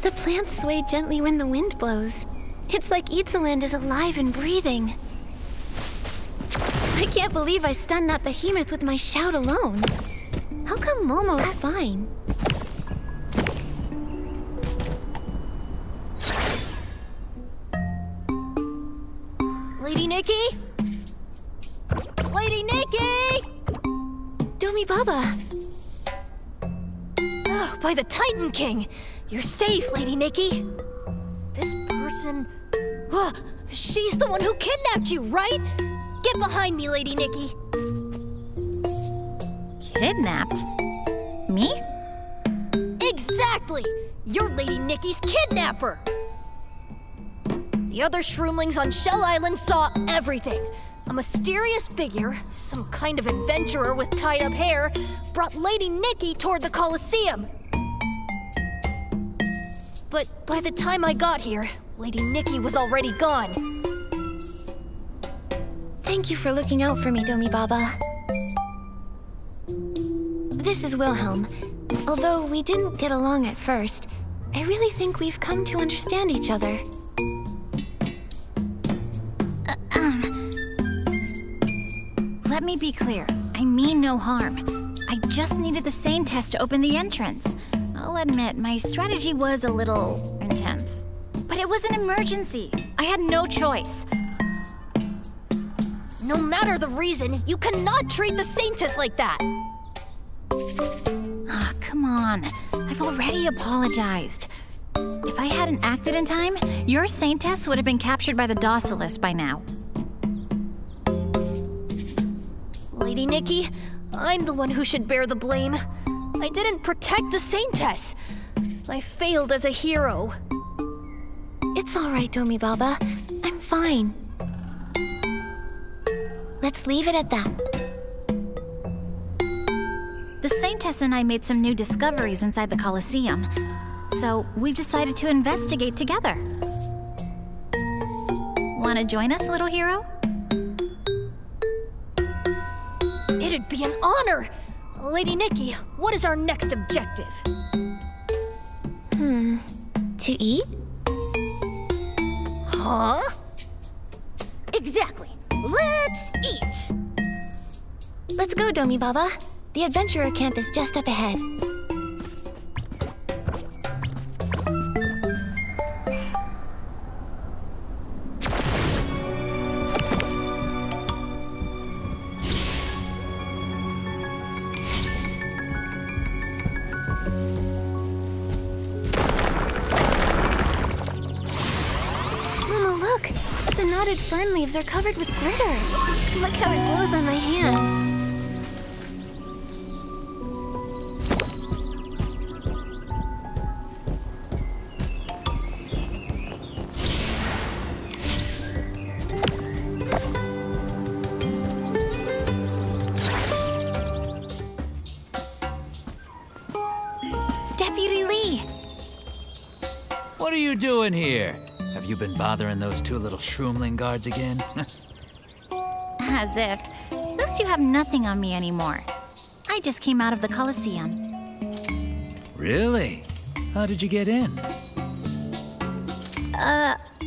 The plants sway gently when the wind blows. It's like Itzaland is alive and breathing. I can't believe I stunned that behemoth with my shout alone. How come Momo's fine? Lady Nikki? Lady Nikki! Domi Baba! Oh, by the Titan King! You're safe, Lady Nikki! This person... Oh, she's the one who kidnapped you, right? Get behind me, Lady Nikki! Kidnapped? Me? Exactly! You're Lady Nikki's kidnapper! The other shroomlings on Shell Island saw everything. A mysterious figure, some kind of adventurer with tied-up hair, brought Lady Nikki toward the Colosseum. But by the time I got here, Lady Nikki was already gone. Thank you for looking out for me, Domi Baba. This is Wilhelm. Although we didn't get along at first, I really think we've come to understand each other. Let me be clear. I mean no harm. I just needed the sane test to open the entrance. I'll admit, my strategy was a little intense. But it was an emergency. I had no choice. No matter the reason, you cannot treat the Saintess like that! Ah, come on. I've already apologized. If I hadn't acted in time, your Saintess would have been captured by the Docilist by now. Lady Nikki, I'm the one who should bear the blame. I didn't protect the Saintess. I failed as a hero. It's all right, Domi Baba. I'm fine. Let's leave it at that. The Saintess and I made some new discoveries inside the Colosseum, so we've decided to investigate together. Want to join us, little hero? It'd be an honor! Lady Nikki, what is our next objective? To eat? Huh? Exactly. Let's eat! Let's go, Domi Baba. The adventurer camp is just up ahead. Momo, look! The knotted fern leaves are covered with glitter. Look how it glows on my hand. Deputy Lee! What are you doing here? Have you been bothering those two little shroomling guards again? As if. Those two have nothing on me anymore. I just came out of the Colosseum. Really? How did you get in?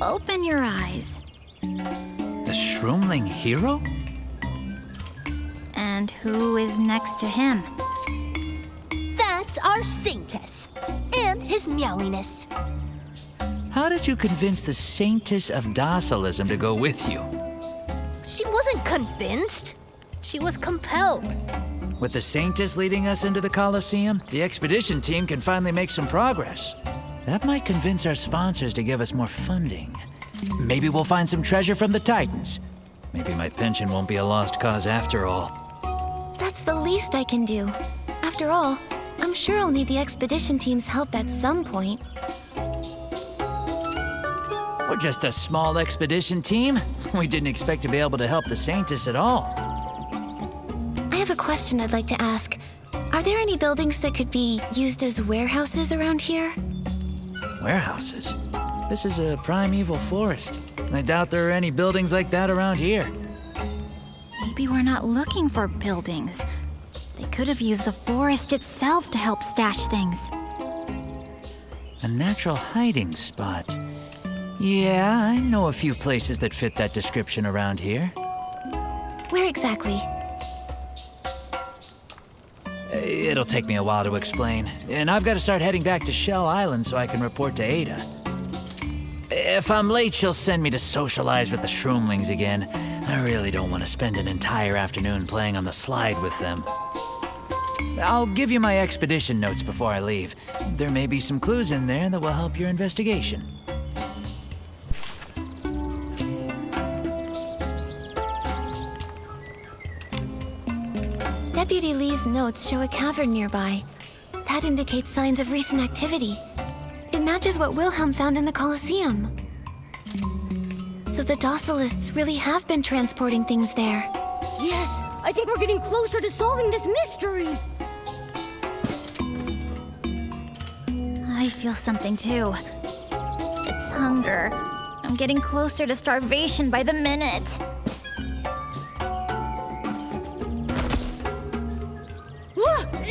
Open your eyes. The shroomling hero? And who is next to him? That's our Saintess. And his meowiness. How did you convince the Saintess of Docilism to go with you? She wasn't convinced. She was compelled. With the Saintess leading us into the Colosseum, the expedition team can finally make some progress. That might convince our sponsors to give us more funding. Maybe we'll find some treasure from the Titans. Maybe my pension won't be a lost cause after all. That's the least I can do. After all, I'm sure I'll need the expedition team's help at some point. We're just a small expedition team. We didn't expect to be able to help the Saintess at all. I have a question I'd like to ask. Are there any buildings that could be used as warehouses around here? Warehouses? This is a primeval forest. I doubt there are any buildings like that around here. Maybe we're not looking for buildings. They could have used the forest itself to help stash things. A natural hiding spot. Yeah, I know a few places that fit that description around here. Where exactly? It'll take me a while to explain, and I've got to start heading back to Shell Island so I can report to Ada. If I'm late, she'll send me to socialize with the Shroomlings again. I really don't want to spend an entire afternoon playing on the slide with them. I'll give you my expedition notes before I leave. There may be some clues in there that will help your investigation. Deputy Lee's notes show a cavern nearby. That indicates signs of recent activity. It matches what Wilhelm found in the Colosseum. So the Docilists really have been transporting things there. Yes, I think we're getting closer to solving this mystery. I feel something too. It's hunger. I'm getting closer to starvation by the minute.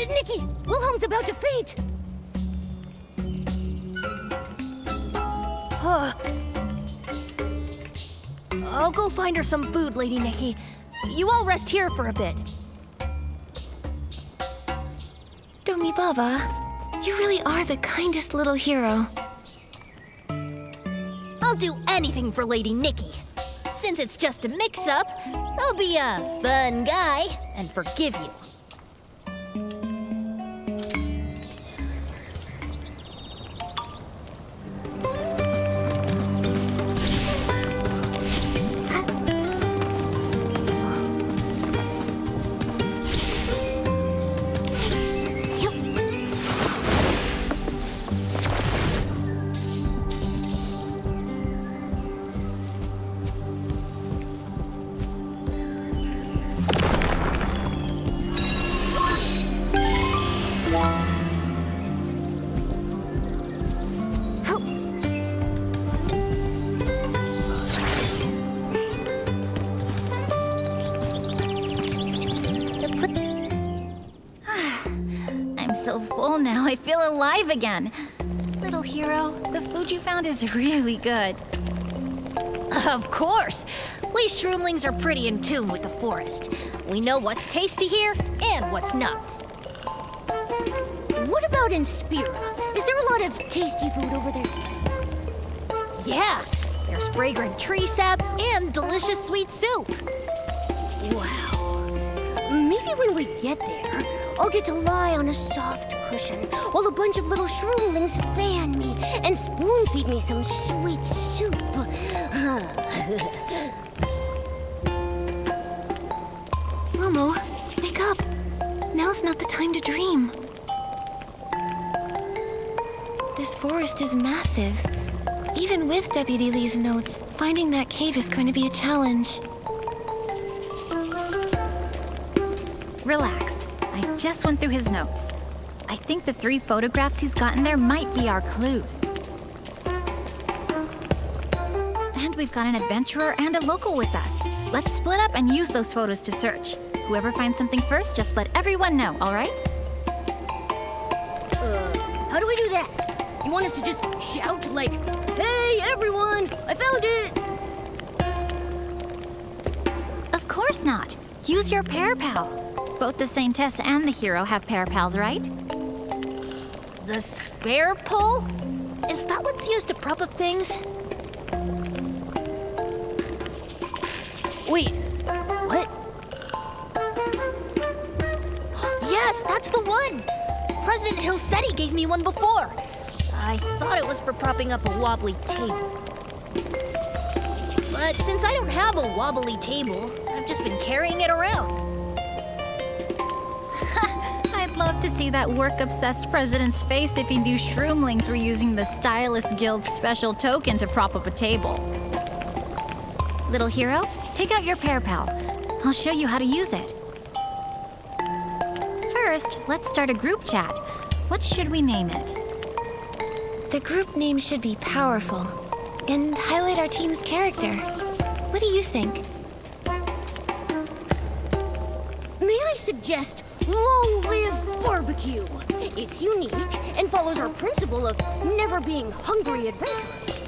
Nikki! Wilhelm's about to faint! I'll go find her some food, Lady Nikki. You all rest here for a bit. Domi Baba, you really are the kindest little hero. I'll do anything for Lady Nikki. Since it's just a mix-up, I'll be a fun guy and forgive you. Now I feel alive again. Little hero, the food you found is really good. Of course! We Shroomlings are pretty in tune with the forest. We know what's tasty here and what's not. What about in Spira? Is there a lot of tasty food over there? Yeah, there's fragrant tree sap and delicious sweet soup. Wow. Maybe when we get there, I'll get to lie on a soft cushion while a bunch of little Shroomlings fan me and spoon-feed me some sweet soup. Momo, wake up. Now's not the time to dream. This forest is massive. Even with Deputy Lee's notes, finding that cave is going to be a challenge. Relax. I just went through his notes. I think the 3 photographs he's gotten there might be our clues. And we've got an adventurer and a local with us. Let's split up and use those photos to search. Whoever finds something first, just let everyone know, all right? How do we do that? You want us to just shout like, "Hey, everyone! I found it!" Of course not. Use your pair pal. Both the Saintess and the hero have pair pals, right? The spare pole? Is that what's used to prop up things? Wait, what? Yes, that's the one! President Hill said he gave me one before. I thought it was for propping up a wobbly table. But since I don't have a wobbly table, I've just been carrying it around. I'd love to see that work-obsessed president's face if he knew Shroomlings were using the Stylist Guild's special token to prop up a table. Little hero, take out your pair pal. I'll show you how to use it. First, let's start a group chat. What should we name it? The group name should be powerful and highlight our team's character. What do you think? May I suggest long live barbecue. It's unique and follows our principle of never being hungry adventurers.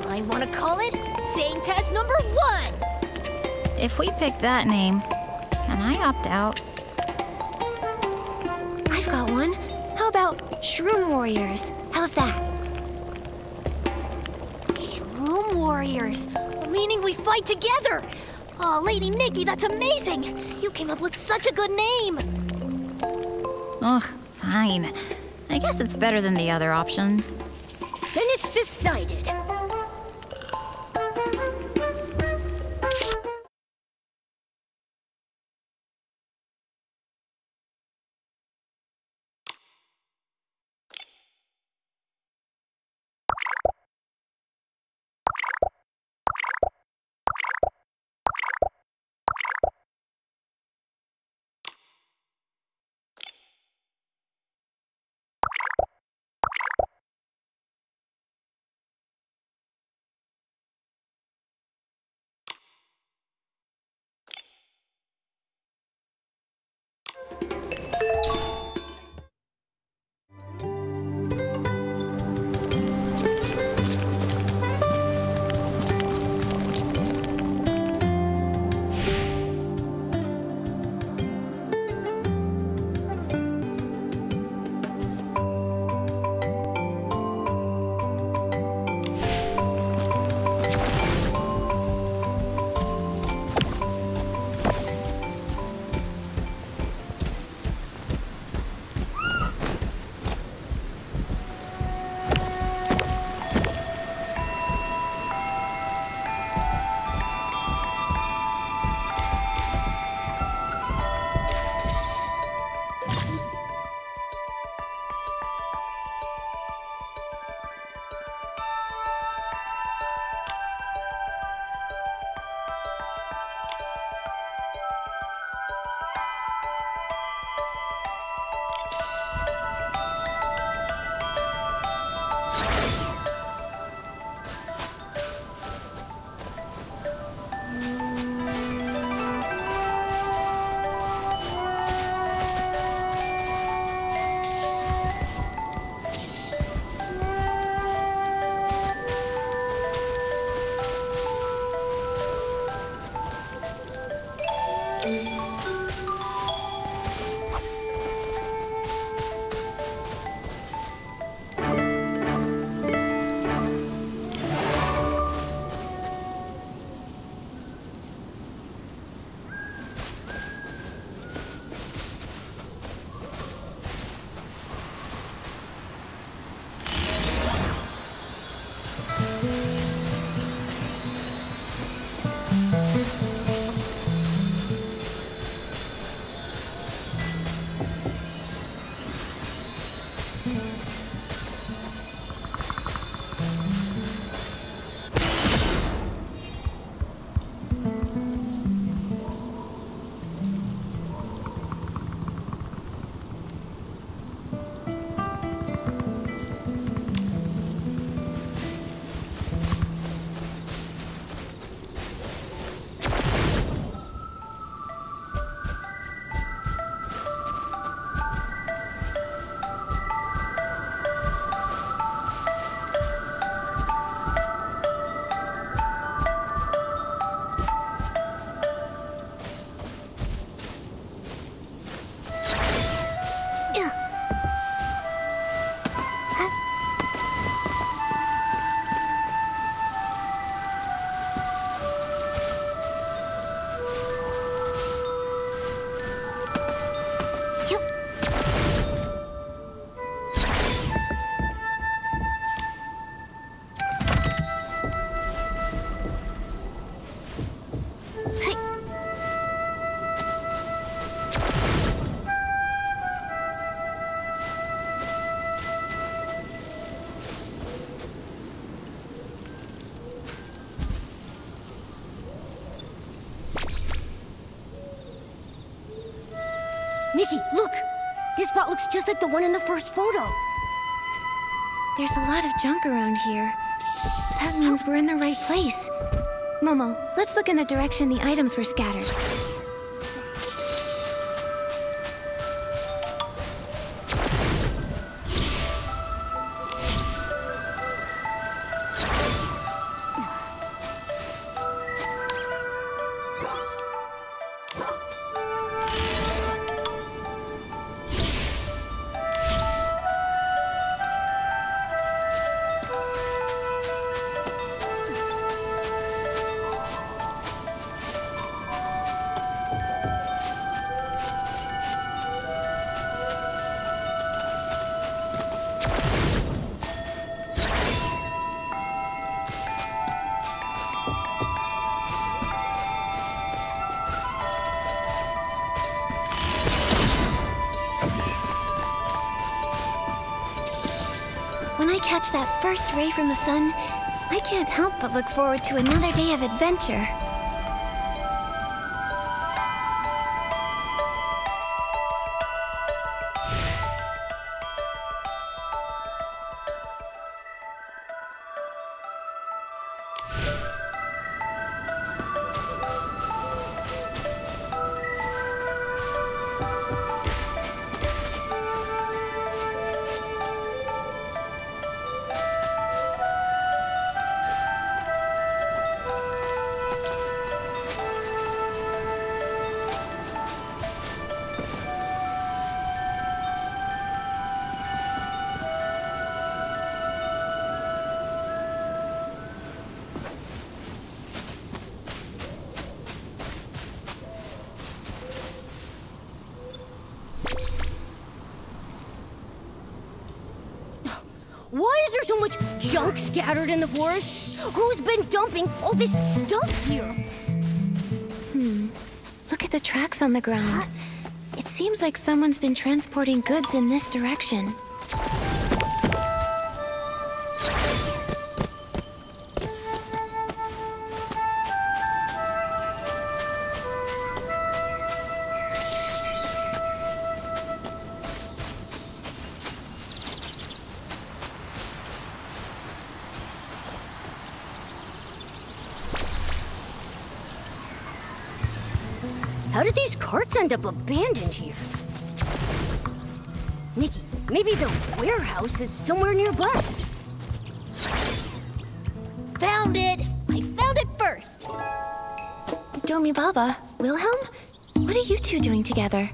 I want to call it Zane Test number 1. If we pick that name, can I opt out? I've got one. How about Shroom Warriors? How's that? Shroom Warriors, meaning we fight together. Aw, Lady Nikki, that's amazing. You came up with such a good name. Ugh, fine. I guess it's better than the other options. Then it's decided. Nikki, look! This spot looks just like the one in the first photo. There's a lot of junk around here. That means we're in the right place. Momo, let's look in the direction the items were scattered. catch that first ray from the sun, I can't help but look forward to another day of adventure. Why is there so much junk scattered in the forest? Who's been dumping all this stuff here? Look at the tracks on the ground. It seems like someone's been transporting goods in this direction. How did these carts end up abandoned here? Nikki, maybe the warehouse is somewhere nearby. Found it! I found it first! Domi Baba, Wilhelm? What are you two doing together?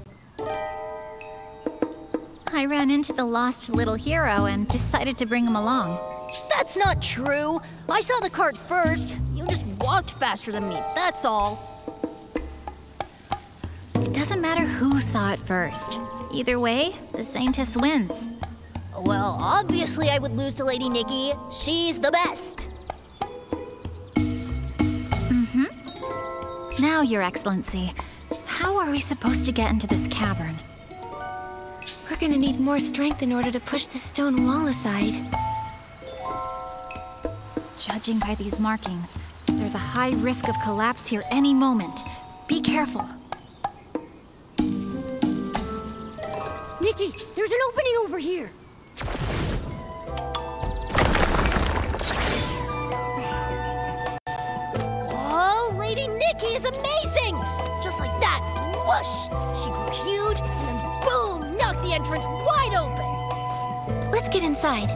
I ran into the lost little hero and decided to bring him along. That's not true! I saw the cart first. You just walked faster than me, that's all. It doesn't matter who saw it first. Either way, the Saintess wins. Well, obviously I would lose to Lady Nikki. She's the best. Now, Your Excellency, how are we supposed to get into this cavern? We're gonna need more strength in order to push the stone wall aside. Judging by these markings, there's a high risk of collapse here any moment. Be careful. Nikki, there's an opening over here. Oh, Lady Nikki is amazing! Just like that, whoosh! She grew huge, and then boom, knocked the entrance wide open! Let's get inside.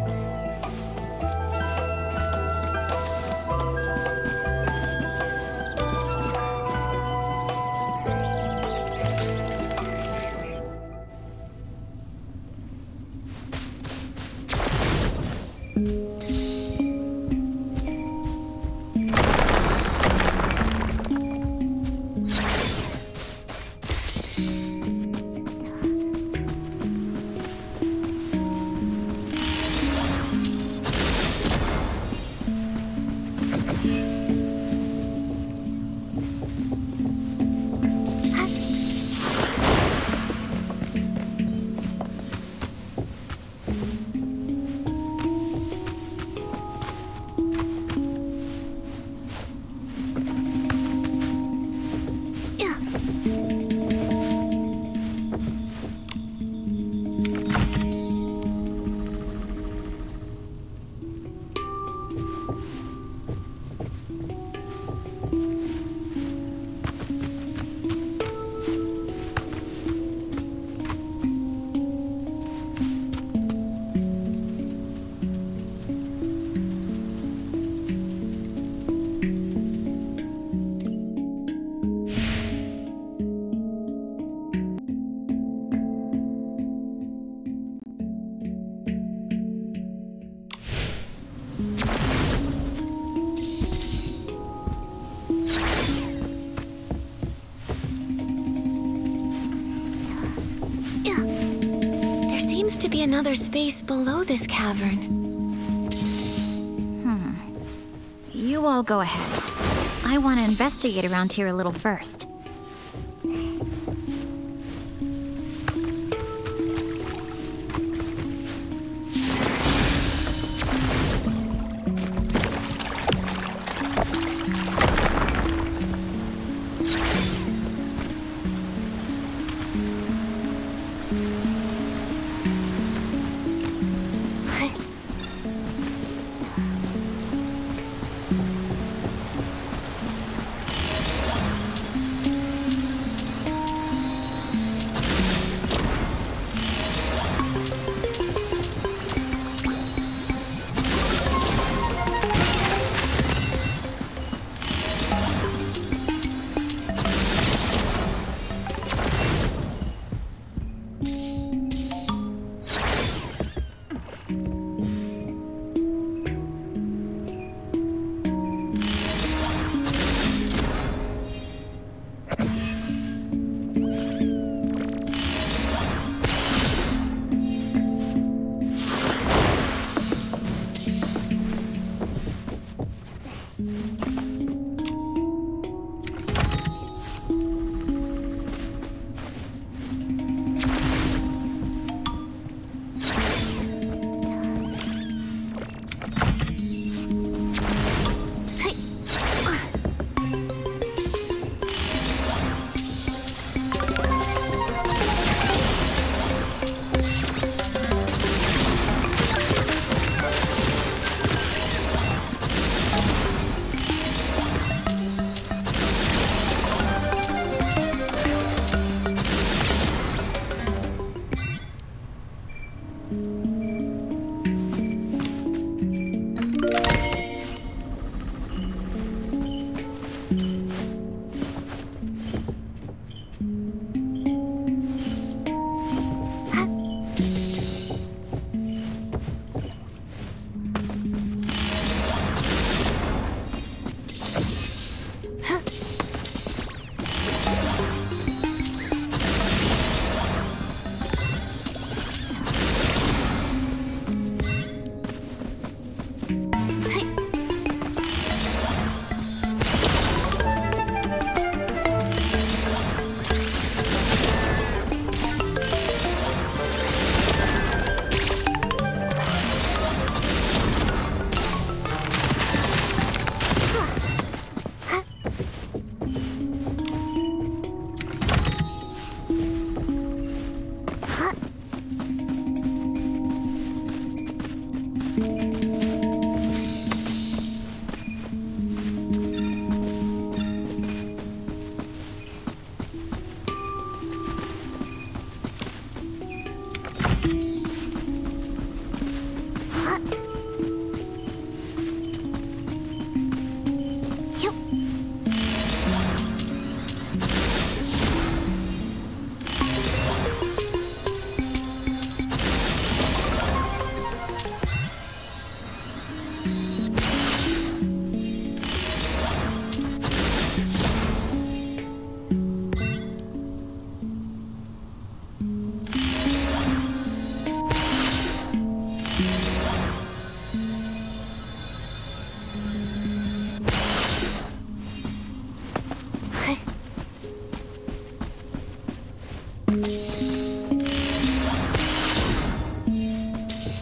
To be another space below this cavern. You all go ahead. I want to investigate around here a little first.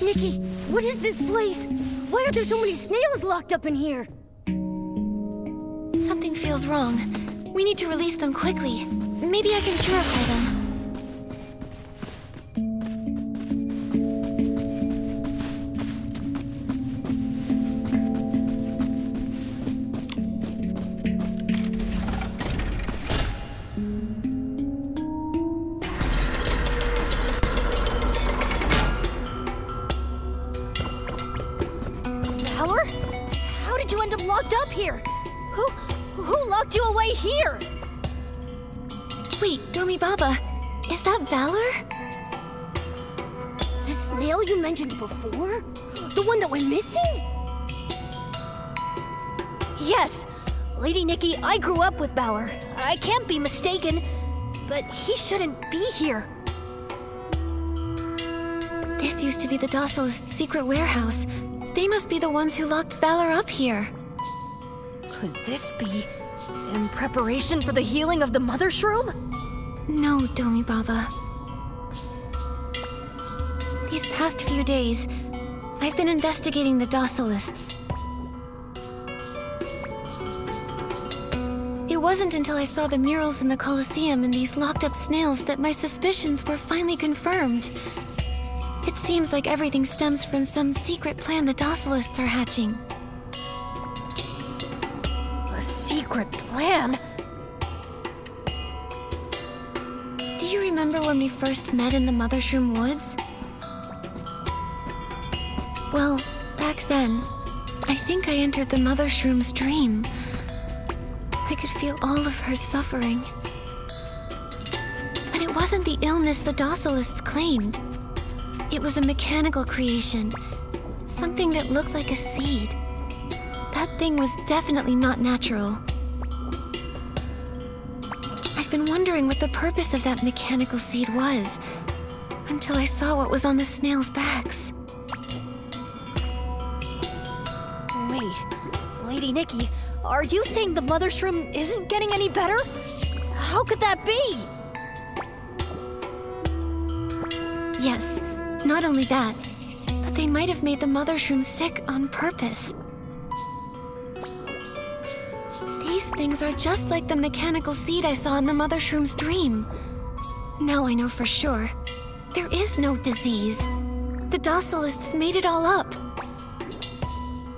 Nikki, what is this place? Why are there so many snails locked up in here? Something feels wrong. We need to release them quickly. Maybe I can purify them. Valor? How did you end up locked up here? Who locked you away here? Wait, Domi Baba, is that Valor? The snail you mentioned before? The one that went missing? Yes. Lady Nikki, I grew up with Valor. I can't be mistaken. But he shouldn't be here. This used to be the Docilist's secret warehouse. They must be the ones who locked Valor up here. Could this be in preparation for the healing of the Mother Shroom? No, Domi Baba. These past few days, I've been investigating the Docilists. It wasn't until I saw the murals in the Colosseum and these locked-up snails that my suspicions were finally confirmed. It seems like everything stems from some secret plan the Docilists are hatching. A secret plan? Do you remember when we first met in the Mother Shroom Woods? Well, back then, I think I entered the Mother Shroom's dream. I could feel all of her suffering. But it wasn't the illness the Docilists claimed. It was a mechanical creation, something that looked like a seed. That thing was definitely not natural. I've been wondering what the purpose of that mechanical seed was, until I saw what was on the snails' backs. Wait, Lady Nikki, are you saying the Mother Shroom isn't getting any better? How could that be? Yes, not only that, but they might have made the Mother Shroom sick on purpose. These things are just like the mechanical seed I saw in the Mother Shroom's dream. Now I know for sure. There is no disease. The Docilists made it all up.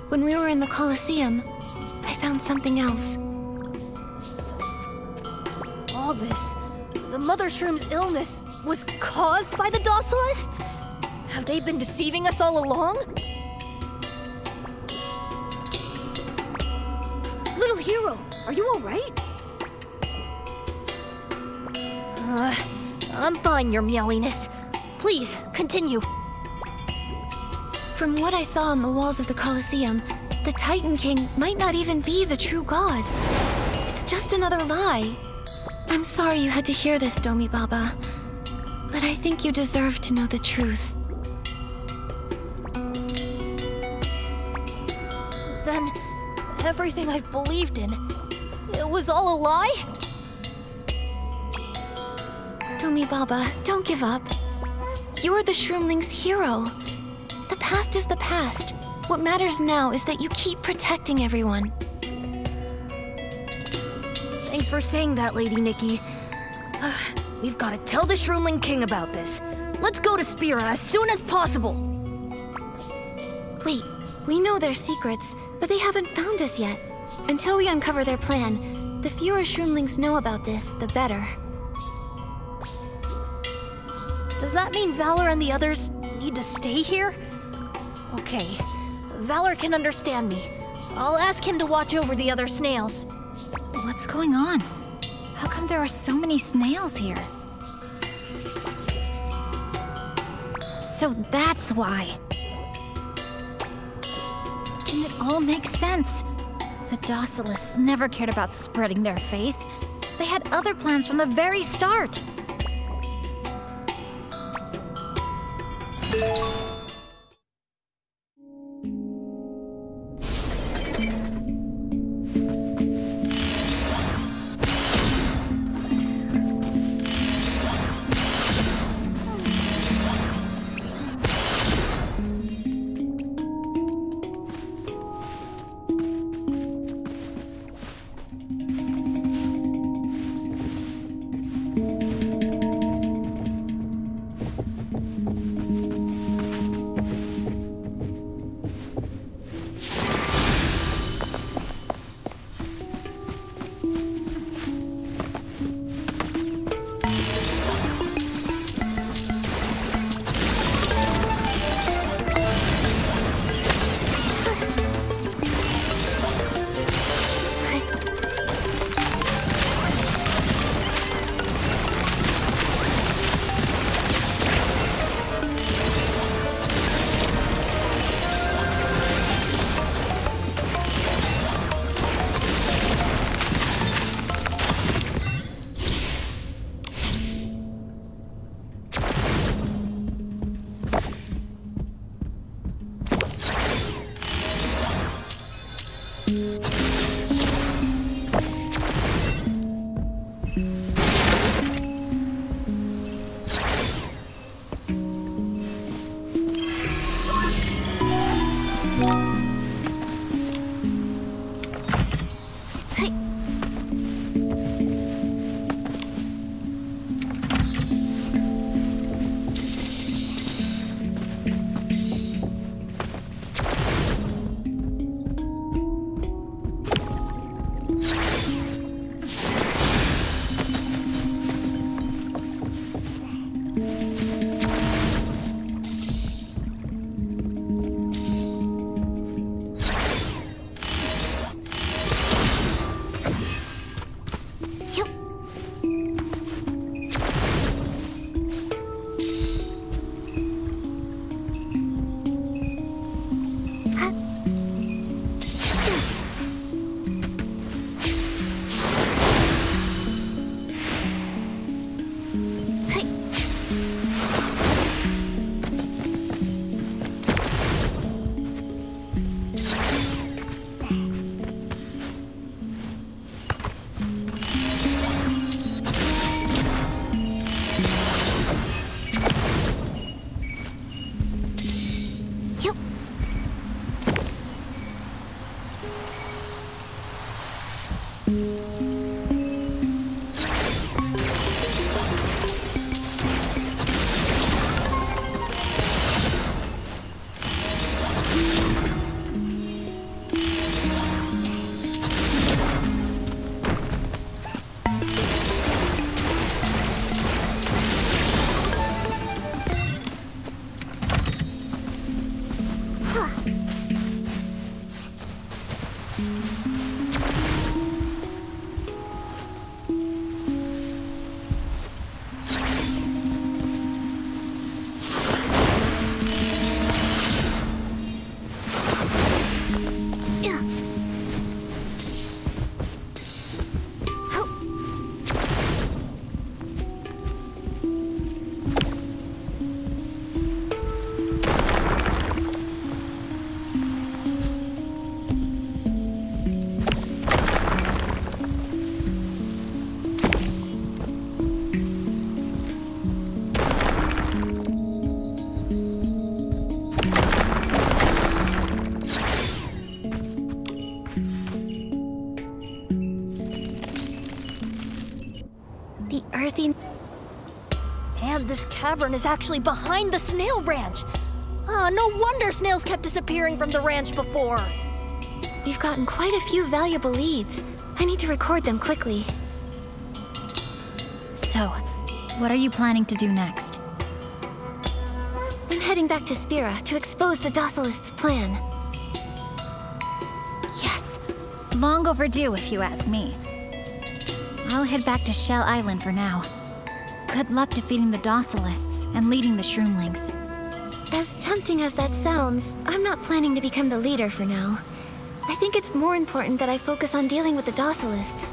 When we were in the Colosseum, I found something else. All this, the Mother Shroom's illness, was caused by the Docilists? Have they been deceiving us all along? Little hero, are you all right? I'm fine, your meowiness. Please, continue. From what I saw on the walls of the Colosseum, the Titan King might not even be the true god. It's just another lie. I'm sorry you had to hear this, Domi Baba. But I think you deserve to know the truth. Then, everything I've believed in, it was all a lie? Domi Baba, don't give up. You're the Shroomling's hero. The past is the past. What matters now is that you keep protecting everyone. Thanks for saying that, Lady Nikki. We've got to tell the Shroomling King about this. Let's go to Spira as soon as possible. Wait, we know their secrets, but they haven't found us yet. Until we uncover their plan, the fewer Shroomlings know about this, the better. Does that mean Valor and the others need to stay here? Okay, Valor can understand me. I'll ask him to watch over the other snails. What's going on? How come there are so many snails here? So that's why. And it all makes sense. The Docilists never cared about spreading their faith. They had other plans from the very start. the... And this cavern is actually behind the snail ranch. Ah, no wonder snails kept disappearing from the ranch before. We've gotten quite a few valuable leads. I need to record them quickly. So, what are you planning to do next? I'm heading back to Spira to expose the Docilists' plan. Yes. Long overdue, if you ask me. I'll head back to Shell Island for now. Good luck defeating the Docilists and leading the Shroomlings. As tempting as that sounds, I'm not planning to become the leader for now. I think it's more important that I focus on dealing with the Docilists.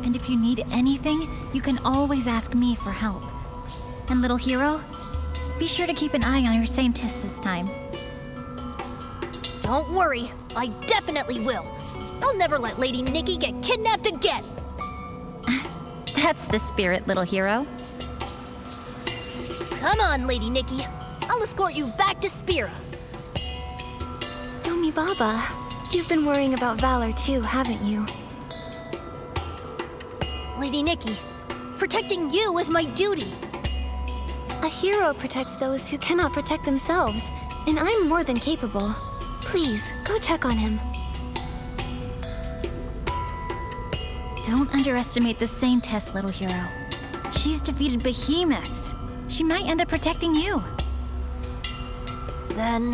And if you need anything, you can always ask me for help. And little hero, be sure to keep an eye on your Saintess this time. Don't worry, I definitely will. I'll never let Lady Nikki get kidnapped again. That's the spirit, little hero. Come on, Lady Nikki. I'll escort you back to Spira. Domi Baba, you've been worrying about Valor too, haven't you? Lady Nikki, protecting you is my duty. A hero protects those who cannot protect themselves, and I'm more than capable. Please, go check on him. Don't underestimate the Saintess, little hero. She's defeated behemoths. She might end up protecting you. Then,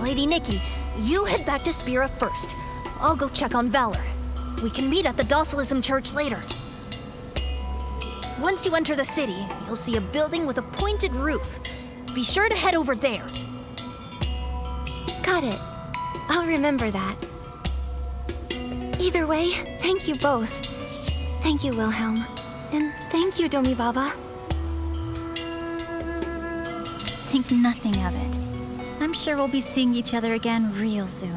Lady Nikki, you head back to Spira first. I'll go check on Valor. We can meet at the Docilism Church later. Once you enter the city, you'll see a building with a pointed roof. Be sure to head over there. Got it. I'll remember that. Either way, thank you both. Thank you, Wilhelm. And thank you, Domi Baba. Think nothing of it. I'm sure we'll be seeing each other again real soon.